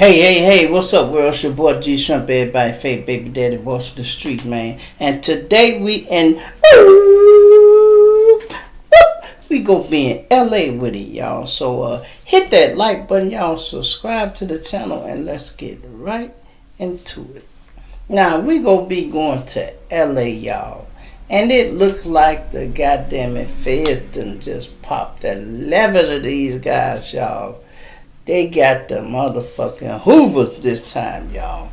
Hey, what's up, world? It's your boy G Shrimp, everybody, fake baby daddy, watch the street, man. And today we go be in LA with it, y'all. So hit that like button, y'all. Subscribe to the channel, and let's get right into it. Now, we gonna be going to LA, y'all. And it looks like the goddamn feds done just popped 11 of these guys, y'all. They got the motherfucking hoovers this time, y'all.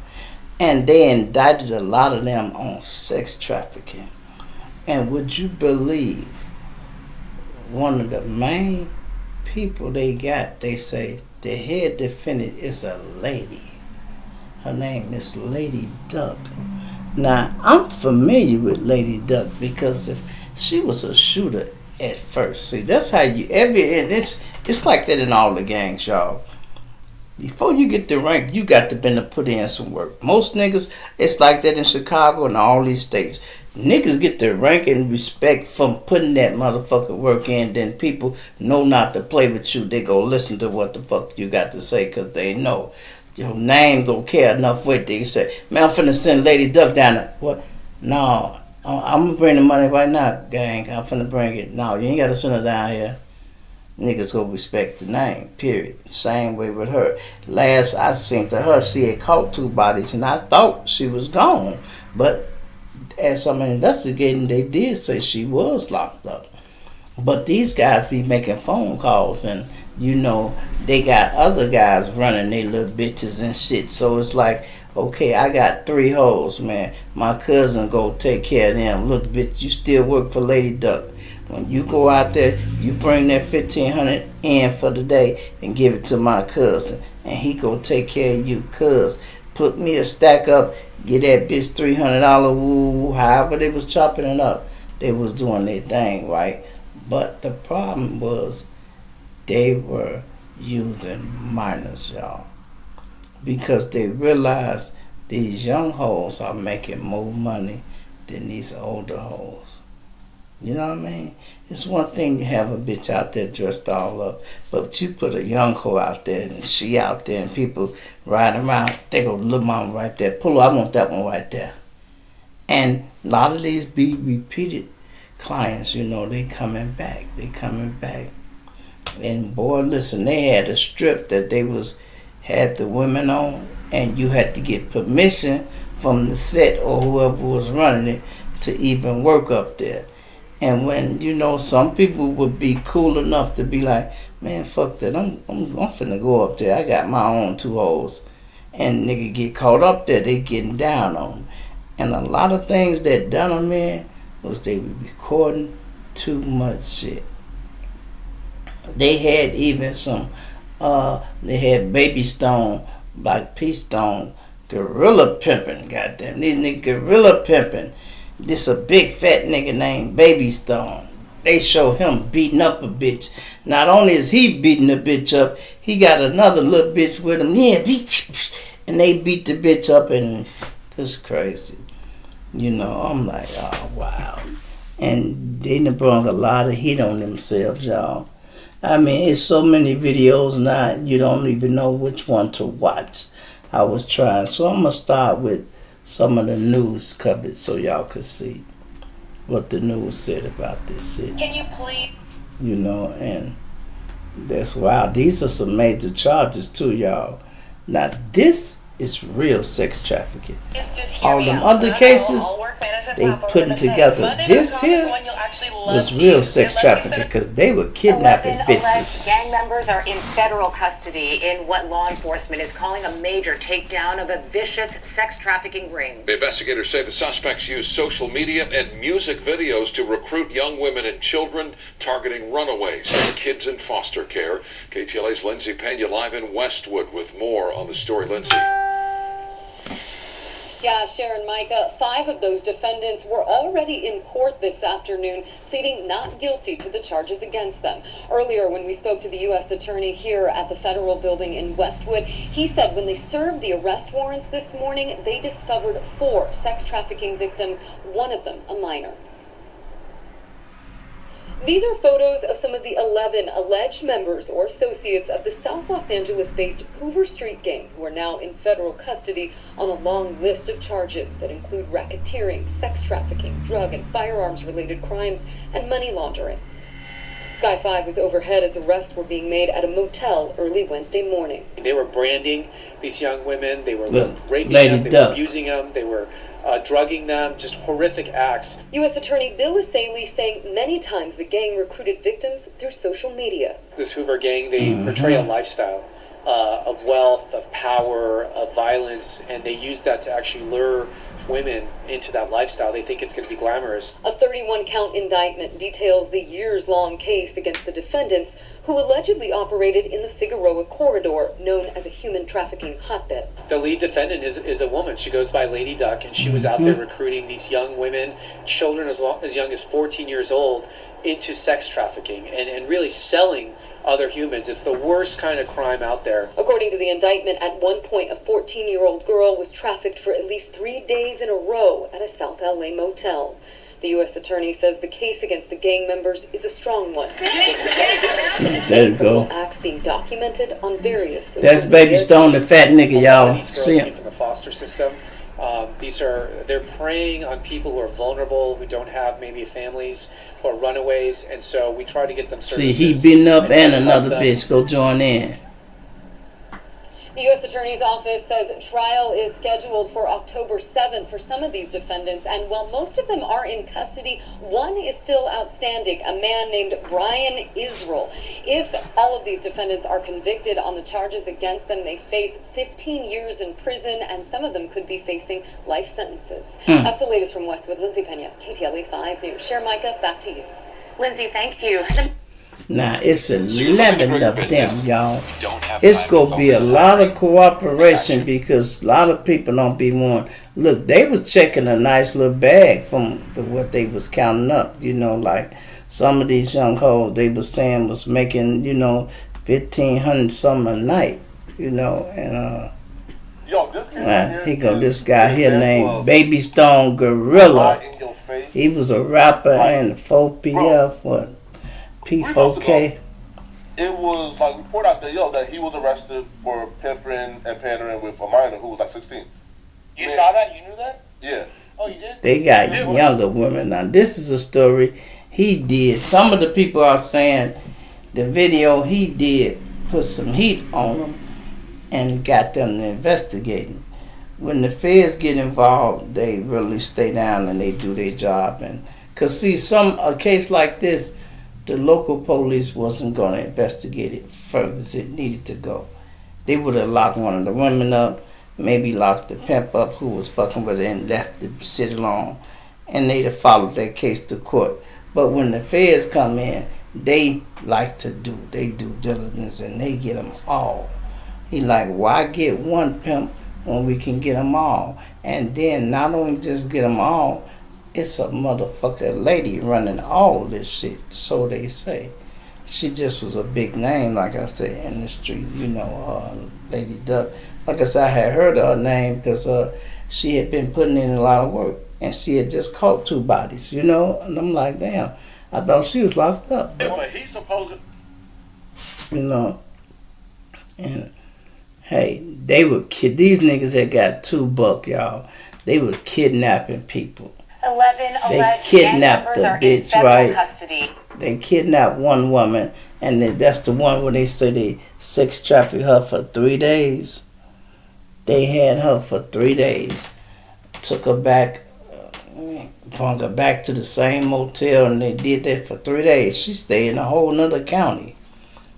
And they indicted a lot of them on sex trafficking. And would you believe one of the main people they got, they say the head defendant is a lady. Her name is Lady Duck. Now, I'm familiar with Lady Duck because if she was a shooter at first. See, that's how and it's like that in all the gangs, y'all. Before you get the rank, you got to put in some work. Most niggas, it's like that in Chicago and all these states. Niggas get the rank and respect from putting that motherfucking work in. Then people know not to play with you. They go listen to what the fuck you got to say because they know your name don't care enough with it. They say, man, I'm finna send Lady Duck down there. What? No, I'm gonna bring the money right now, gang. I'm finna bring it. No, you ain't gotta send her down here. Niggas gonna respect the name, period. Same way with her. Last I seen to her, she had caught 2 bodies, and I thought she was gone. But as I'm investigating, they did say she was locked up. But these guys be making phone calls, and they got other guys running their little bitches and shit. So it's like, okay, I got 3 hoes, man. My cousin go take care of them. Look, bitch, you still work for Lady Duck. When you go out there, you bring that $1,500 in for the day and give it to my cousin, and he go take care of you. Cuz put me a stack up, get that bitch $300. Woo, however they was chopping it up, they was doing their thing, right? But the problem was they were using minors, y'all, because they realized these young hoes are making more money than these older hoes. You know what I mean? It's one thing to have a bitch out there dressed all up, but you put a young hoe out there and she out there and people riding around, they go, little mama right there, pull her, I want that one right there. And a lot of these be repeated clients, they coming back. And boy, listen, they had a strip that had the women on, and you had to get permission from the set or whoever was running it to even work up there. And when, some people would be cool enough to be like, man, fuck that, I'm finna go up there. I got my own 2 hoes. And nigga get caught up there, they getting down on them. And a lot of things that done them in was they were recording too much shit. They had even they had Baby Stone, like P Stone, gorilla pimping, goddamn. These niggas gorilla pimping. This a big fat nigga named Baby Stone. They show him beating up a bitch. Not only is he beating the bitch up, he got another little bitch with him. Yeah, and they beat the bitch up, and this crazy. I'm like, oh wow. And they done brought a lot of heat on themselves, y'all. I mean, it's so many videos now, you don't even know which one to watch. I was trying, so I'm gonna start with some of the news coverage so y'all could see what the news said about this shit. Can you please? And that's wild. These are some major charges too, y'all. Now this is real sex trafficking. All them other cases, they putting together. This here was real sex trafficking because they were kidnapping bitches. Gang members are in federal custody in what law enforcement is calling a major takedown of a vicious sex trafficking ring. Investigators say the suspects use social media and music videos to recruit young women and children, targeting runaways, kids in foster care. KTLA's Lindsay Pena live in Westwood with more on the story. Lindsay. Yeah, Sharon, Micah, 5 of those defendants were already in court this afternoon, pleading not guilty to the charges against them. Earlier, when we spoke to the U.S. attorney here at the federal building in Westwood, he said when they served the arrest warrants this morning, they discovered 4 sex trafficking victims, one of them a minor. These are photos of some of the 11 alleged members or associates of the South Los Angeles-based Hoover Street gang who are now in federal custody on a long list of charges that include racketeering, sex trafficking, drug and firearms-related crimes, and money laundering. Sky 5 was overhead as arrests were being made at a motel early Wednesday morning. They were branding these young women, they were raping Lady them, they Duck. were abusing them, they were drugging them, just horrific acts. U.S. Attorney Bill Asaley saying many times the gang recruited victims through social media. This Hoover gang, they portray a lifestyle of wealth, of power, of violence, and they use that to actually lure women into that lifestyle. They think it's going to be glamorous. A 31-count indictment details the years-long case against the defendants who allegedly operated in the Figueroa corridor, known as a human trafficking hotbed. The lead defendant is a woman. She goes by Lady Duck, and she was out there recruiting these young women, children as young as 14 years old, into sex trafficking and really selling other humans. It's the worst kind of crime out there. According to the indictment, at one point, a 14-year-old girl was trafficked for at least 3 days in a row at a South LA motel. The U.S. Attorney says the case against the gang members is a strong one. There you go. Acts being documented on various social That's Baby media. Stone, the fat nigga, y'all. These girls See came him. from the foster system. They're preying on people who are vulnerable, who don't have maybe families, who are runaways, and so we try to get them See, services. he beating up and try and to help another them. bitch go join in. The U.S. Attorney's Office says trial is scheduled for October 7th for some of these defendants, and while most of them are in custody, one is still outstanding, a man named Brian Israel. If all of these defendants are convicted on the charges against them, they face 15 years in prison, and some of them could be facing life sentences. That's the latest from Westwood. Lindsay Pena, KTLA 5 News. Share Micah, back to you. Lindsay, thank you. Now, it's you're looking to 11 grow your of them, business, y'all. Don't have It's time going to to be a focus on lot of hiring. cooperation Gotcha. because a lot of people don't be one. Look, they was checking a nice little bag from what they was counting up. You know, like some of these young hoes, they was saying was making, 1,500 something a night, and Yo, this guy he here go is this guy an here example named of Baby Stone Gorilla. lie in your face. He was a rapper in 4PF, what? P4K. It was like report out there, that he was arrested for pimping and pandering with a minor who was like 16. You saw that? You knew that? Yeah. Oh, you did? They got younger women. Now, this is a story he did. Some of the people are saying the video he did put some heat on them and got them to investigating. When the feds get involved, they really stay down and they do their job. And cause see, a case like this, the local police wasn't going to investigate it further as it needed to go. They would have locked one of the women up, maybe locked the pimp up who was fucking with her and left the sit alone, and they'd have followed that case to court. But when the feds come in, they like to do their due diligence and they get them all. He like, why get one pimp when we can get them all? And then not only just get them all, it's a motherfucker lady running all this shit, so they say. She just was a big name, like I said, in the street, Lady Duck. Like I said, I had heard of her name because she had been putting in a lot of work, and she had just caught 2 bodies, and I'm like, damn, I thought she was locked up. Yeah, but he's supposed to. And hey, they were these niggas that got $2, y'all. They were kidnapping people. 11 They alleged gang kidnapped members the are in bitch, federal right? custody. They kidnapped one woman, and that's the one where they say they sex trafficked her for 3 days. They had her for 3 days, took her back, brought her back to the same motel, and they did that for 3 days. She stayed in a whole nother county.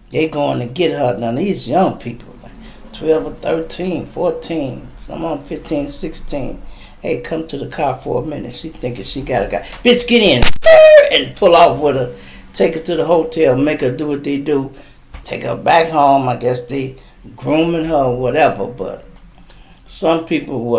They going to get her. Now these young people, like 12 or 13, 14, some of them 15, 16. Hey, come to the car for a minute. She thinking she got a guy. Bitch, get in. And pull off with her. Take her to the hotel. Make her do what they do. Take her back home. I guess they grooming her or whatever. But some people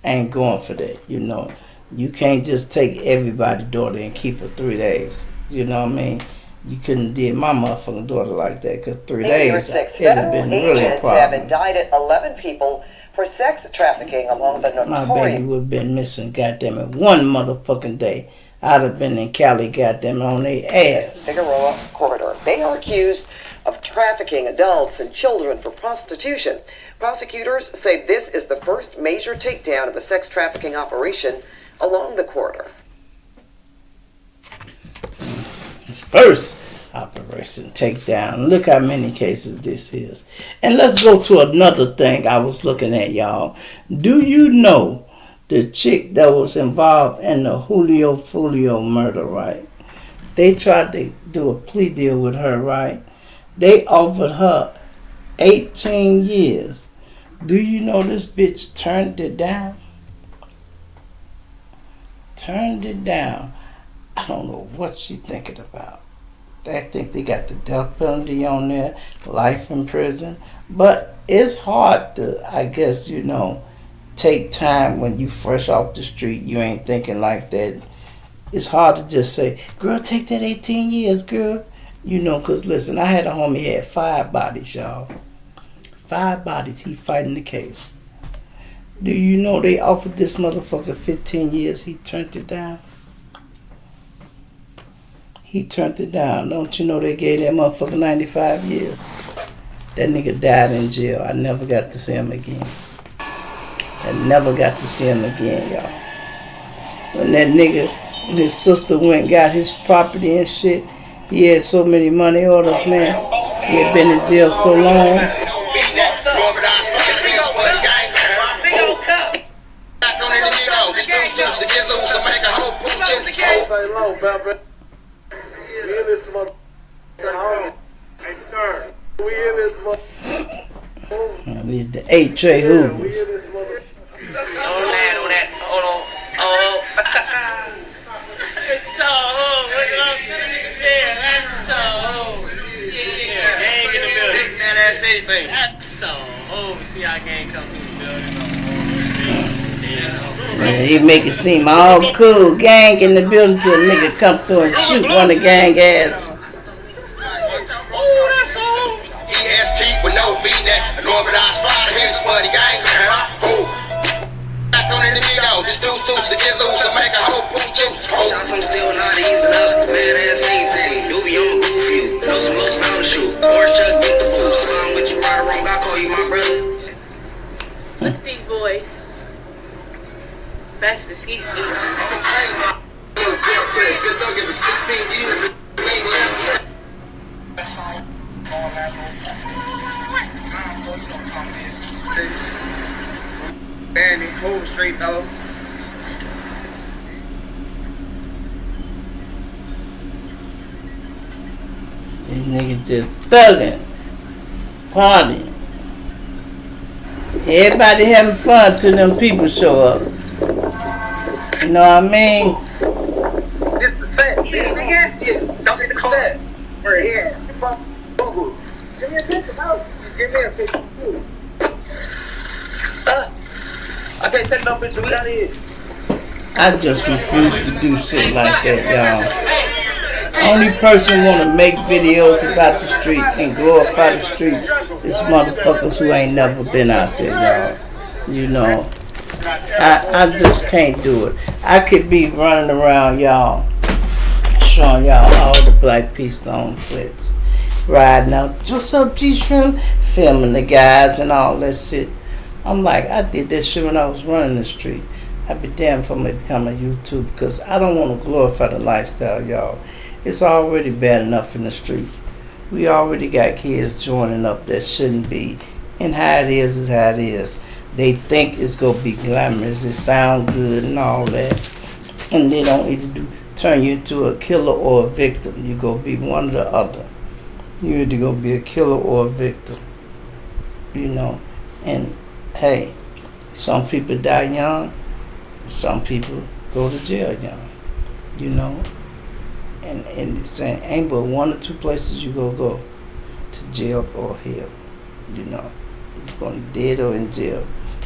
ain't going for that. You can't just take everybody's daughter and keep her 3 days. You know what I mean? You couldn't did my motherfucking daughter like that because 3 days, Six it'd have federal been really a agents have problem. indicted 11 people for sex trafficking along the My notorious. baby would have been missing, goddamn it, 1 motherfucking day. I'd have been in Cali, goddamn, on their ass. Figueroa corridor. They are accused of trafficking adults and children for prostitution. Prosecutors say this is the first major takedown of a sex trafficking operation along the corridor. First operation takedown. Look how many cases this is. And let's go to another thing I was looking at, y'all. Do you know the chick that was involved in the Julio Fulio murder, right? They tried to do a plea deal with her, right? They offered her 18 years. Do you know this bitch turned it down? Turned it down. I don't know what she thinking about. I think they got the death penalty on there, life in prison. But it's hard to, I guess, take time when you fresh off the street. You ain't thinking like that. It's hard to just say, girl, take that 18 years, girl. Because listen, I had a homie had 5 bodies, y'all. 5 bodies. He fighting the case. Do you know they offered this motherfucker 15 years? He turned it down. He turned it down. Don't you know they gave that motherfucker 95 years? That nigga died in jail. I never got to see him again. Y'all. When that nigga and his sister went and got his property and shit, he had so many money orders, man. He had been in jail so long. These the 8 tray hoovers. It's so old. That's so old. Yeah, gang in the building. That's anything. That's so old. See how gang come through the building. Man, he make it seem all cool. Gang in the building till a nigga come through and shoot one of the gang ass. Oh, that's so old. EST with no V-neck. Norman, I slide his buddy gang. Back on the needle. This dude's to get loose and make a whole pool juice. Shots, I'm still not easing up. Mad ass anything. Doobie on the roof, you. No smoke, found the shoe. Orange chuck, get the boots. Slime with you right or wrong, I call you my brother. Look at these boys. That's the ski ski. Danny, hold straight though. These niggas just thugging, partying. Everybody having fun till them people show up. You know what I mean? This the set. Yeah, nigga. Yeah. Don't get the set. We're here. Google. Give me a picture, bro. Give me a picture too. I can't take no picture. We out here. I just refuse to do shit like that, y'all. Only person want to make videos about the street and glorify the streets is motherfuckers who ain't never been out there, y'all. I just can't do it. I could be running around, y'all, showing y'all all the Black P Stone sets, riding out, what's up, G-Shrimp, filming the guys and all that shit. I'm like, I did that shit when I was running the street. I'd be damned if I'm going to become a YouTube because I don't want to glorify the lifestyle, y'all. It's already bad enough in the street. We already got kids joining up that shouldn't be. And how it is how it is. They think it's going to be glamorous. It sound good and all that. And they don't either turn you into a killer or a victim. You're going to be one or the other. You're either going to be a killer or a victim. And hey, some people die young. Some people go to jail young. And it's saying ain't but 1 or 2 places you go to jail or hell. You're going to dead or in jail.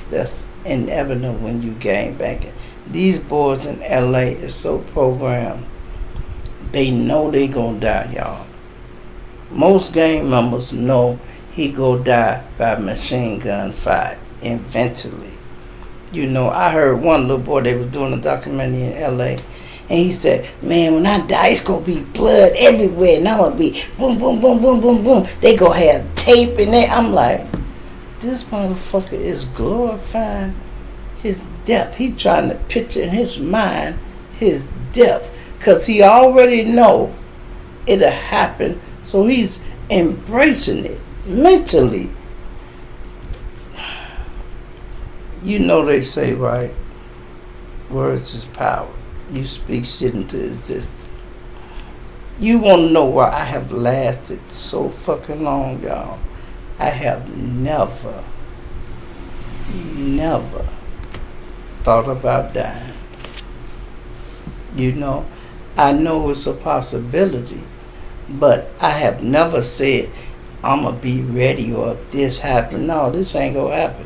That's inevitable when you gang banging. These boys in LA is so programmed. They know they gonna die, y'all. Most gang members know he go die by machine gun fire eventually. I heard one little boy, they was doing a documentary in LA. And he said, man, when I die, it's going to be blood everywhere. And I'm going to be boom, boom, boom, boom, boom, boom. They going to have tape in there. I'm like, this motherfucker is glorifying his death. He trying to picture in his mind his death. Because he already know it'll happen. So he's embracing it mentally. You know they say, right? Words is power. You speak shit into existence. You want to know why I have lasted so fucking long, y'all? I have never thought about dying. You know, I know it's a possibility, but I have never said I'm going to be ready or if this happen. No, this ain't going to happen.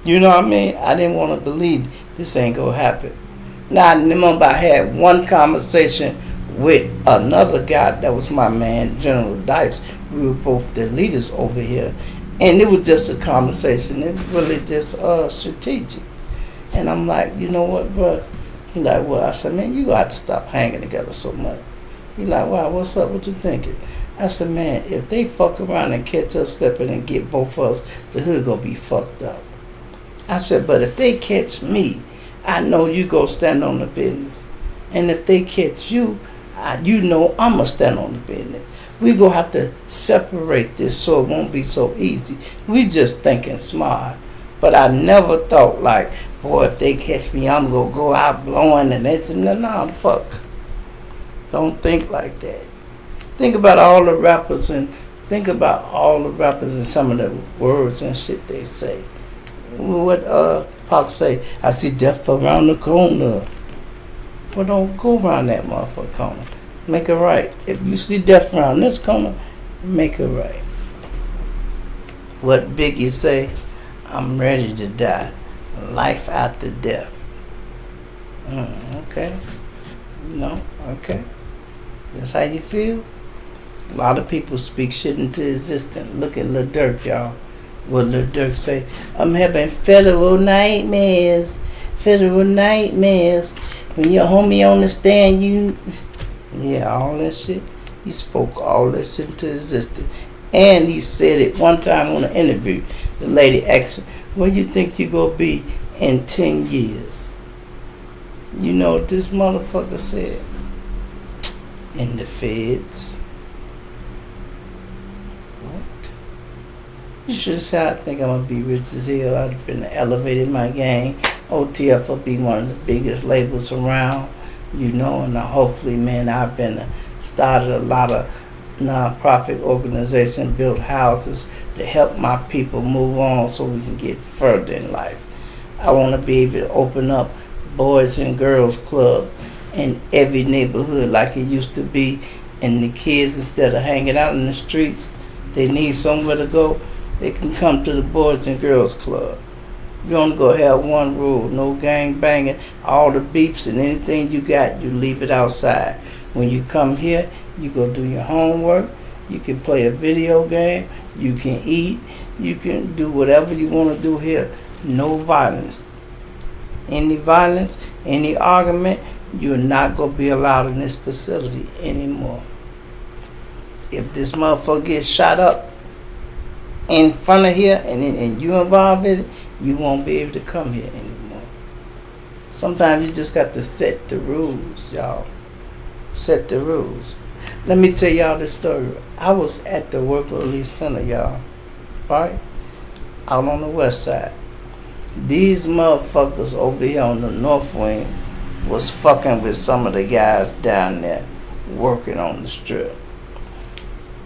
You know what I mean? I didn't want to believe this ain't going to happen. Now, I remember I had one conversation with another guy that was my man, General Dice. We were both the leaders over here. And it was just a conversation. It was really just strategic. And I'm like, you know what, bro? He like, well, I said, man, you got to stop hanging together so much. He like, wow, what's up? What you thinking? I said, man, if they fuck around and catch us slipping and get both of us, the hood gonna be fucked up. I said, but if they catch me, I know you go stand on the business. And if they catch you, you know I'm going to stand on the business. We going to have to separate this so it won't be so easy. We just thinking smart. But I never thought like, boy, if they catch me, I'm going to go out blowing and that's no, fuck. Don't think like that. Think about all the rappers and some of the words and shit they say. What Pac say? I see death around the corner. Well, don't go around that motherfucker corner. Make it right. If you see death around this corner, make it right. What Biggie say? I'm ready to die. Life after death. Okay. No, okay. That's how you feel? A lot of people speak shit into existence. Look at Lil Durk, y'all. What Lil Durk say? I'm having federal nightmares. Federal nightmares. When your homie on the stand, yeah, all that shit. He spoke all that shit into existence. And he said it one time on an interview. The lady asked him, where you think you gonna be in 10 years? You know what this motherfucker said? In the feds. What? You should say I think I'm gonna be rich as hell. I've been elevated my game. OTF will be one of the biggest labels around, you know, and hopefully, man, I've been started a lot of non-profit organizations, built houses to help my people move on so we can get further in life. I want to be able to open up Boys and Girls Club in every neighborhood like it used to be, and the kids, instead of hanging out in the streets, they need somewhere to go, they can come to the Boys and Girls Club. You're only going to have one rule, no gang banging. All the beeps and anything you got, you leave it outside. When you come here, you go do your homework, you can play a video game, you can eat, you can do whatever you want to do here. No violence. Any violence, any argument, you're not going to be allowed in this facility anymore. If this motherfucker gets shot up in front of here and you involved in it, you won't be able to come here anymore. Sometimes you just got to set the rules, y'all. Set the rules. Let me tell y'all this story. I was at the Work Release Center, y'all. Right? Out on the west side. These motherfuckers over here on the north wing was fucking with some of the guys down there working on the strip.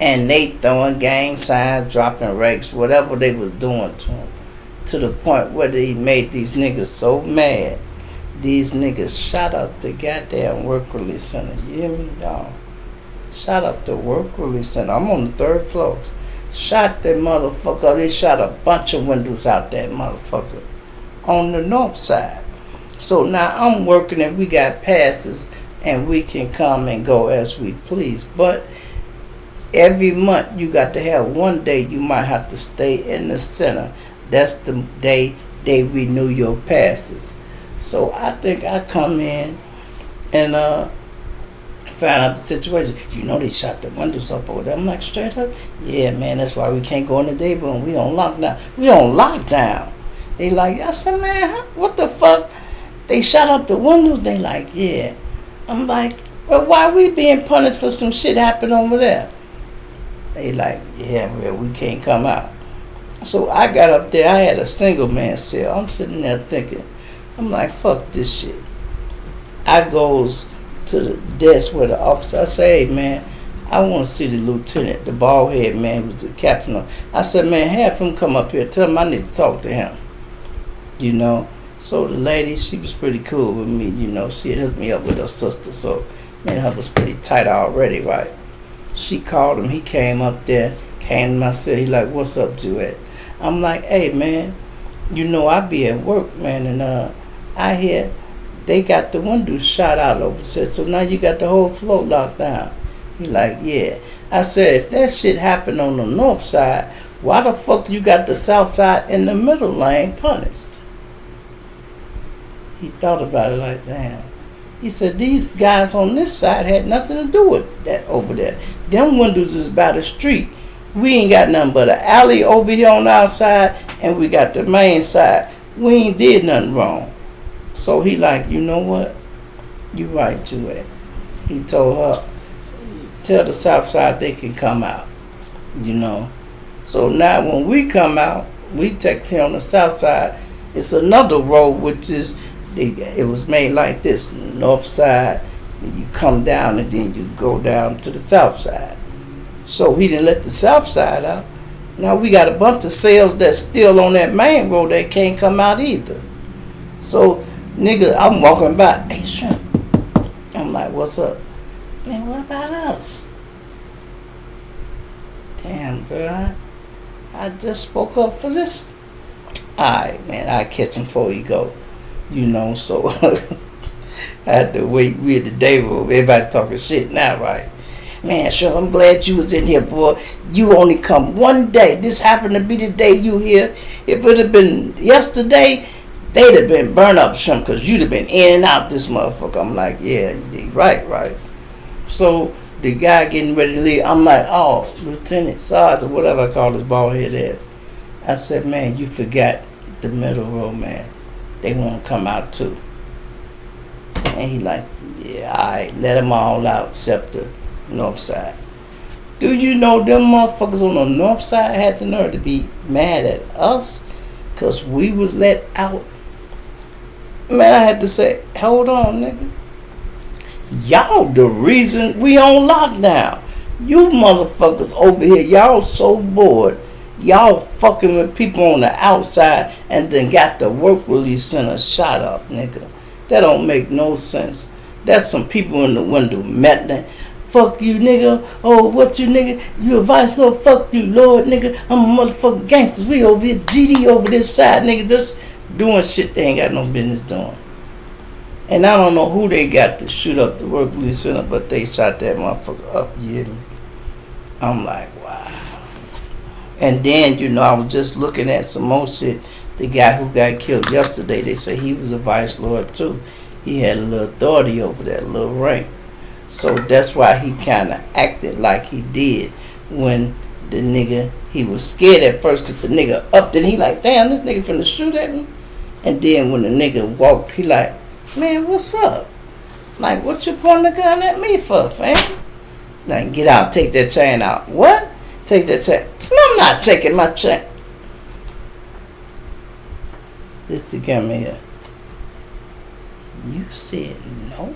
And they throwing gang signs, dropping rakes, whatever they was doing to them. To the point where they made these niggas so mad. These niggas shot up the goddamn Work Release Center. You hear me, y'all? Shot up the Work Release Center. I'm on the 3rd floor. Shot that motherfucker. They shot a bunch of windows out that motherfucker on the north side. So now I'm working and we got passes and we can come and go as we please. But every month you got to have one day you might have to stay in the center. That's the day they renew your passes. So I think I come in and found out the situation. You know, they shot the windows up over there. I'm like, straight up? Yeah, man, that's why we can't go in the day room. We on lockdown. We on lockdown. They like, I said, man, what the fuck? They shot up the windows. They like, yeah. I'm like, well, why we being punished for some shit happening over there? They like, yeah, well, we can't come out. So I got up there. I had a single man cell. I'm sitting there thinking, I'm like, fuck this shit. I goes to the desk where the officer, I say, hey, man, I want to see the lieutenant, the bald head man who was the captain. I said, man, have him come up here. Tell him I need to talk to him. You know? So the lady, she was pretty cool with me. You know, she had hooked me up with her sister. So me and her was pretty tight already, right? She called him. He came up there, came to my cell. He like, what's up, Duet? I'm like, hey, man, you know, I be at work, man, and I hear they got the windows shot out over there. So now you got the whole floor locked down. He like, yeah. I said, if that shit happened on the north side, why the fuck you got the south side in the middle lane punished? He thought about it like, damn. He said, these guys on this side had nothing to do with that over there. Them windows is by the street. We ain't got nothing but an alley over here on the outside, and we got the main side. We ain't did nothing wrong. So he like, you know what? You right, Juliet. He told her, tell the south side they can come out. You know. So now when we come out, we take here on the south side. It's another road, which is, it was made like this. North side, and you come down, and then you go down to the south side. So he didn't let the south side out. Now we got a bunch of cells that's still on that main road that can't come out either. So, nigga, I'm walking by. Hey, Shrimp. I'm like, what's up? Man, what about us? Damn, girl. I just spoke up for this. Alright, man, I catch him before he go. You know, so I had to wait. We at the day room. Everybody talking shit now, right? Man, sure, I'm glad you was in here, boy. You only come one day. This happened to be the day you here. If it had been yesterday, they'd have been burned up some, because you'd have been in and out this motherfucker. I'm like, yeah, right. So the guy getting ready to leave, I'm like, oh, Lieutenant Sarge, or whatever I call this bald head there. I said, man, you forgot the middle road, man. They want to come out too. And he like, yeah, all right, let them all out except the north side. Do you know them motherfuckers on the north side had the nerve to be mad at us because we was let out? Man, I had to say, hold on, nigga. Y'all the reason we on lockdown. You motherfuckers over here, y'all so bored. Y'all fucking with people on the outside and then got the work release center shot up, nigga. That don't make no sense. That's some people in the window meddling. Fuck you, nigga. Oh, what you, nigga? You a vice lord? Fuck you, Lord, nigga. I'm a motherfucking gangsters. We over here, GD over this side, nigga. Just doing shit they ain't got no business doing. And I don't know who they got to shoot up the work release center, but they shot that motherfucker up, you hear me? I'm like, wow. And then, you know, I was just looking at some more shit. The guy who got killed yesterday, they say he was a vice lord too. He had a little authority over that, little rank. So that's why he kind of acted like he did when the nigga, he was scared at first because the nigga upped and he like, damn, this nigga finna shoot at me. And then when the nigga walked, he like, man, what's up? Like, what you pointing the gun at me for, fam? Like, get out, take that chain out. What? Take that chain. No, I'm not taking my chain. This the camera here. You said no?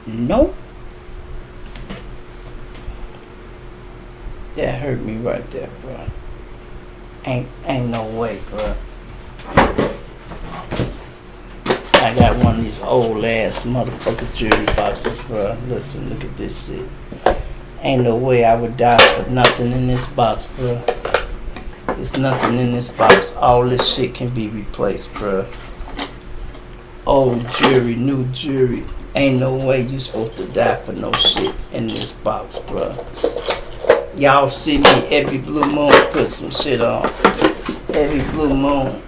No? That hurt me right there, bro. Ain't no way, bro. I got one of these old ass motherfucker jewelry boxes, bro. Listen, look at this shit. Ain't no way I would die for nothing in this box, bro. There's nothing in this box. All this shit can be replaced, bro. Old jewelry, new jewelry. Ain't no way you supposed to die for no shit in this box, bro. Y'all see me every blue moon put some shit on. Every blue moon.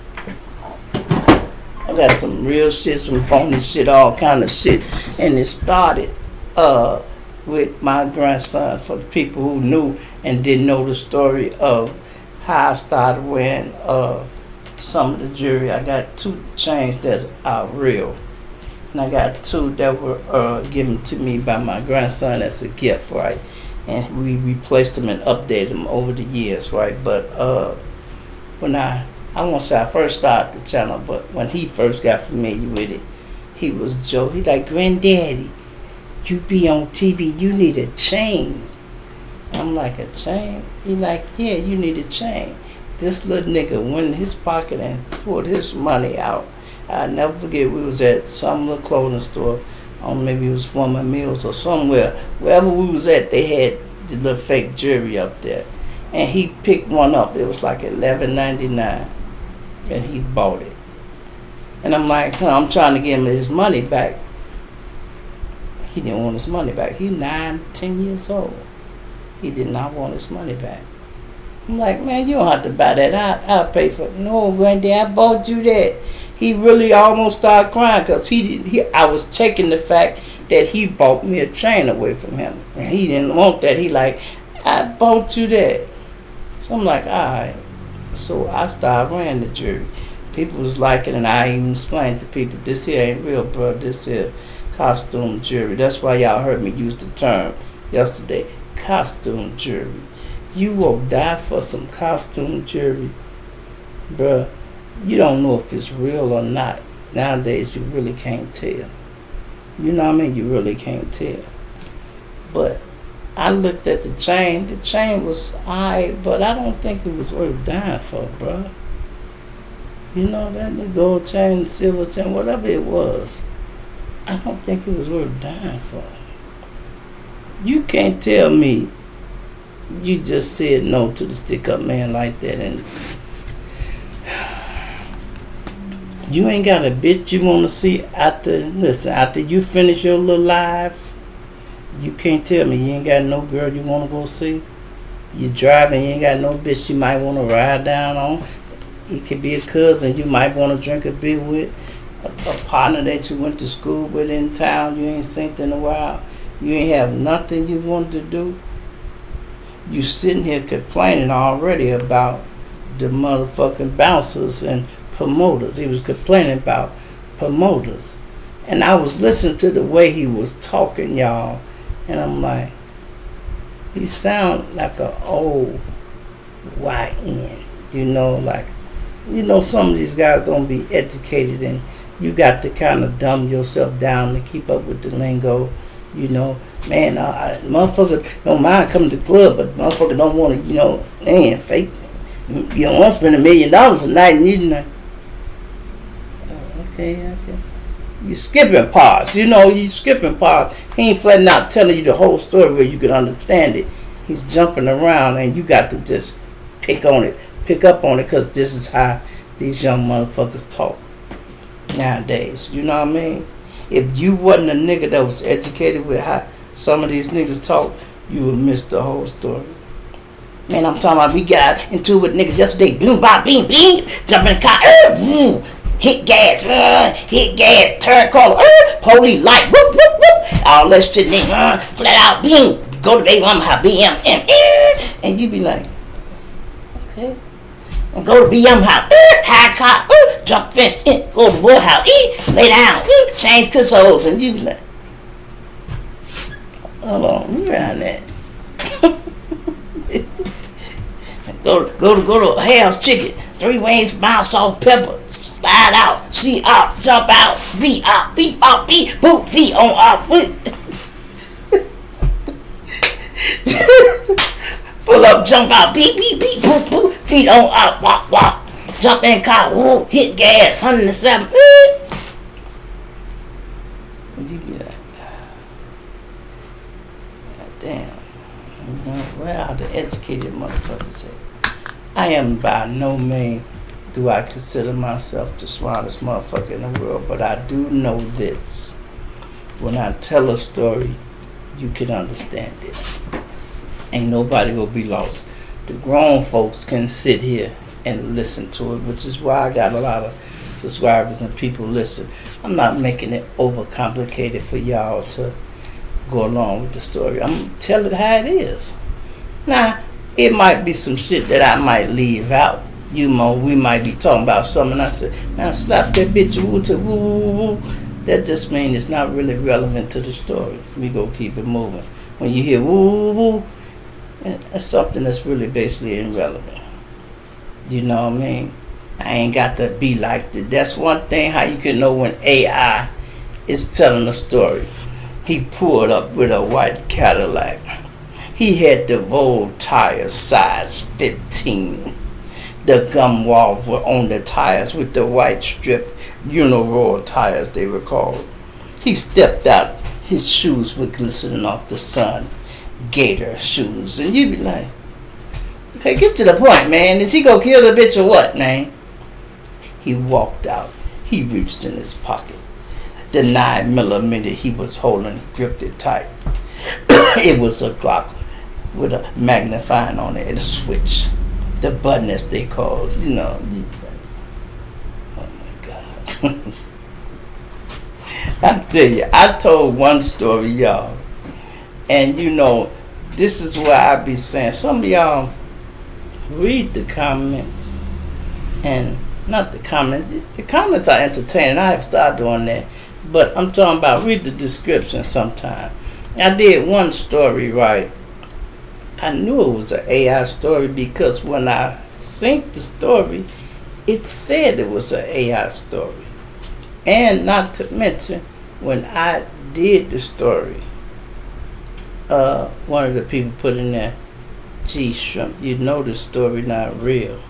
got some real shit, some phony shit, all kind of shit. And it started with my grandson, for the people who knew and didn't know the story of how I started wearing some of the jewelry. I got 2 chains that are real. And I got 2 that were given to me by my grandson as a gift, right? And we replaced them and updated them over the years, right? But when I won't say I first started the channel, but when he first got familiar with it, he was Joe. He like, "Granddaddy, you be on TV, you need a chain." I'm like, "A chain?" He like, "Yeah, you need a chain." This little nigga went in his pocket and pulled his money out. I'll never forget, we was at some little clothing store. I don't know, maybe it was Foreman Mills or somewhere. Wherever we was at, they had the little fake jewelry up there. And he picked one up. It was like $11.99. And he bought it. And I'm like, I'm trying to get him his money back. He didn't want his money back. He 9, 10 years old. He did not want his money back. I'm like, "Man, you don't have to buy that. I'll pay for it." "No, Granddad, I bought you that." He really almost started crying because I was taking the fact that he bought me a chain away from him. And he didn't want that. He like, "I bought you that." So I'm like, all right. So I started wearing the jewelry. People was liking it, and I even explained to people, "This here ain't real, bro. This here costume jewelry." That's why y'all heard me use the term yesterday, costume jewelry. You will die for some costume jewelry, bruh. You don't know if it's real or not. Nowadays, you really can't tell. You know what I mean? You really can't tell. But I looked at the chain. The chain was alright, but I don't think it was worth dying for, bruh. You know, that the gold chain, silver chain, whatever it was, I don't think it was worth dying for. You can't tell me you just said no to the stick-up man like that, and you ain't got a bitch you want to see after you finish your little life. You can't tell me you ain't got no girl you want to go see. You driving, you ain't got no bitch you might want to ride down on. It could be a cousin you might want to drink a beer with, a partner that you went to school with in town you ain't seen in a while. You ain't have nothing you wanted to do. You sitting here complaining already about the motherfucking bouncers and promoters. He was complaining about promoters. And I was listening to the way he was talking, y'all. And I'm like, he sound like an old YN. You know, like, some of these guys don't be educated, and you got to kind of dumb yourself down to keep up with the lingo. You know, man, motherfucker don't mind coming to the club, but motherfucker don't want to, fake. You don't want to spend $1 million a night, and you know. Okay. You skipping parts, you skipping parts. He ain't flatting out telling you the whole story where you can understand it. He's jumping around, and you got to just pick up on it, because this is how these young motherfuckers talk nowadays. You know what I mean? If you wasn't a nigga that was educated with how some of these niggas talk, you would miss the whole story. Man, I'm talking about, we got into it with niggas yesterday. Boom, bop, bing, bing. Jump in the car. Hit gas. Turn corner. Police light. Whoop, whoop, whoop. All that shit, nigga. Flat out, bing. Go to their mama house, BM. And you be like, okay. And go to BM house. High car. Jump fence. Go to Wood house. Lay down. Change consoles. And you be like, hold on, we around that. Go to Hell's Chicken. 3 wings, mild salt, pepper. Slide out, see out, jump out, beat out, beat out, beat, boot, feet on out. Pull up, jump out, beat, boot, boot, feet on out, walk. Jump in car, whoa, hit gas, 107. You be like, God damn. Where are the educated motherfuckers at? I am by no means do I consider myself the smartest motherfucker in the world, but I do know this. When I tell a story, you can understand it. Ain't nobody gonna be lost. The grown folks can sit here and listen to it, which is why I got a lot of subscribers and people listen. I'm not making it overcomplicated for y'all to go along with the story. I'm telling it how it is. Now, it might be some shit that I might leave out. You know, we might be talking about something and I say, now slap that bitch woo to woo woo woo. That just means it's not really relevant to the story. We go keep it moving. When you hear woo woo woo, that's something that's really basically irrelevant. You know what I mean? I ain't got to be like that. That's one thing how you can know when AI is telling a story. He pulled up with a white Cadillac. He had the Vogue tires size 15. The gum walls were on the tires with the white strip Uniroyal tires, they were called. He stepped out. His shoes were glistening off the sun. Gator shoes. And you be like, okay, get to the point, man. Is he gonna kill the bitch or what, man? He walked out. He reached in his pocket. The 9mm he was holding, he gripped it tight. It was a Glock with a magnifying on it and a switch. The button, as they called, you know. Oh my God. I tell you, I told one story, y'all. And you know, this is where I be saying, some of y'all read the comments. And not the comments. The comments are entertaining. I have started doing that. But I'm talking about read the description sometime. I did one story, right? I knew it was an AI story because when I synced the story, it said it was an AI story. And not to mention, when I did the story, one of the people put in there, gee, Shrimp, you know the story not real.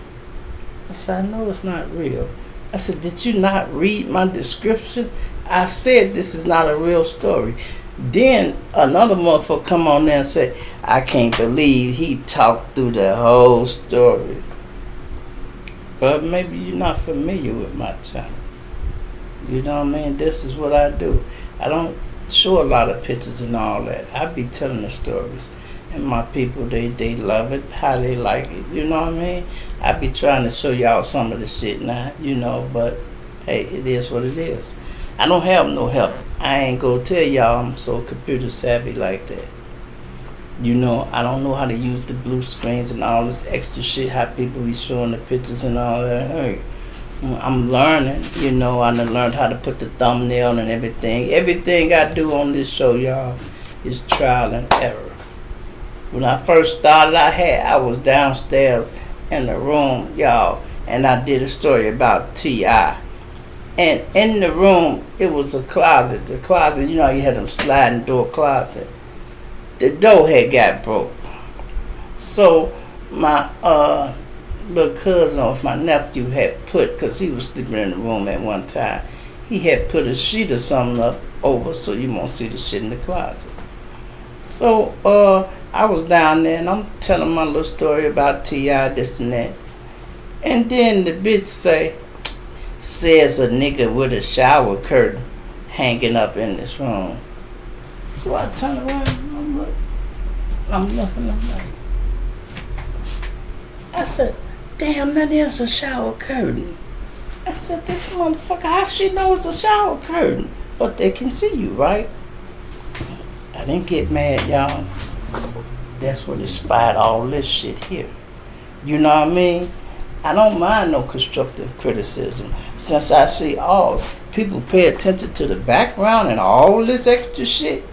I said, I know it's not real. I said, did you not read my description? I said this is not a real story. Then another motherfucker come on there and say, I can't believe he talked through the whole story. But maybe you're not familiar with my channel. You know what I mean? This is what I do. I don't show a lot of pictures and all that. I be telling the stories. And my people, they love it, how they like it. You know what I mean? I be trying to show y'all some of the shit now, you know, but hey, it is what it is. I don't have no help. I ain't gonna tell y'all I'm so computer savvy like that. You know, I don't know how to use the blue screens and all this extra shit, how people be showing the pictures and all that. Hey, I'm learning, you know, I done learned how to put the thumbnail and everything. Everything I do on this show, y'all, is trial and error. When I first started, I was downstairs in the room, y'all, and I did a story about T.I. And in the room, it was a closet. The closet, you know, you had them sliding door closet. The door had got broke. So my little cousin or my nephew had put, because he was sleeping in the room at one time, he had put a sheet or something up over so you won't see the shit in the closet. So I was down there and I'm telling my little story about T.I., this and that. And then the bitch says a nigga with a shower curtain hanging up in this room. So I turn around and I'm looking, I'm like, I said, damn, that is a shower curtain. I said, this motherfucker, how she know it's a shower curtain? But they can see you, right? I didn't get mad, y'all. That's when it spied all this shit here. You know what I mean? I don't mind no constructive criticism. Since I see all people pay attention to the background and all this extra shit,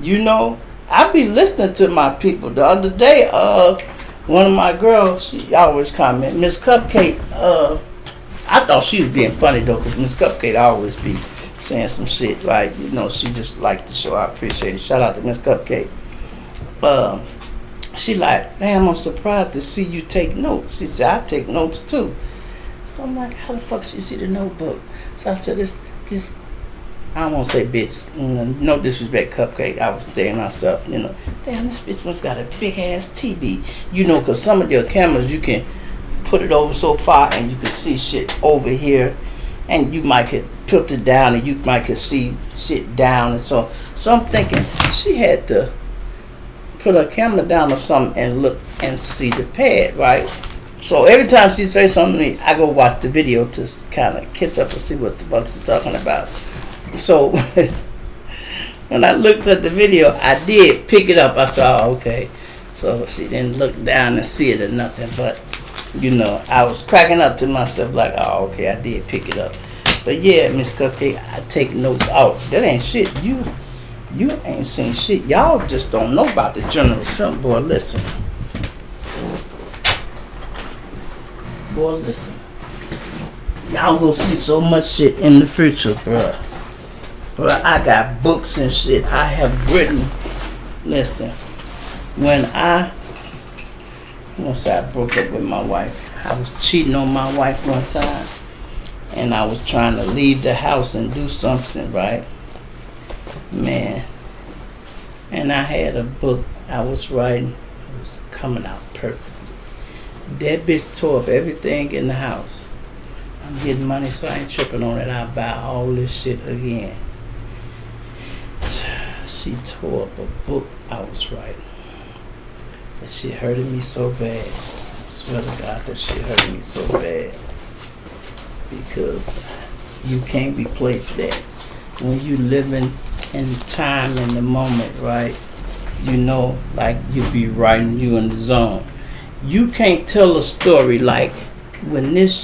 you know, I be listening to my people. The other day, one of my girls, she always comment, Miss Cupcake, I thought she was being funny though, because Miss Cupcake always be saying some shit, right? You know, she just liked the show. I appreciate it. Shout out to Miss Cupcake. She like, damn, I'm surprised to see you take notes. She said, I take notes too. So I'm like, how the fuck she see the notebook? So I said, this I don't want to say bitch, no disrespect, Cupcake. I was saying myself, you know, damn, this bitch must got a big ass TV. You know, because some of your cameras, you can put it over so far and you can see shit over here. And you might could tilt it down and you might could see shit down. And so I'm thinking she had to put her camera down or something and look and see the pad, right? So every time she says something to me, I go watch the video to kind of catch up and see what the fuck she's talking about. So when I looked at the video, I did pick it up. I saw, okay. So she didn't look down and see it or nothing. But, you know, I was cracking up to myself like, oh, okay, I did pick it up. But yeah, Miss Cupcake, I take notes. Oh, that ain't shit. You ain't seen shit. Y'all just don't know about the General Shrimp. Boy, listen. Boy, listen. Y'all gonna see so much shit in the future, bruh. Bruh, I got books and shit I have written. Listen, once I broke up with my wife, I was cheating on my wife one time. And I was trying to leave the house and do something, right? Man. And I had a book I was writing. It was coming out perfect. That bitch tore up everything in the house. I'm getting money, so I ain't tripping on it. I'll buy all this shit again. She tore up a book I was writing. That shit hurted me so bad. I swear to God, that shit hurted me so bad. Because you can't replace that. When you living in time, in the moment, right? You know, like you be writing, you in the zone. You can't tell a story like when this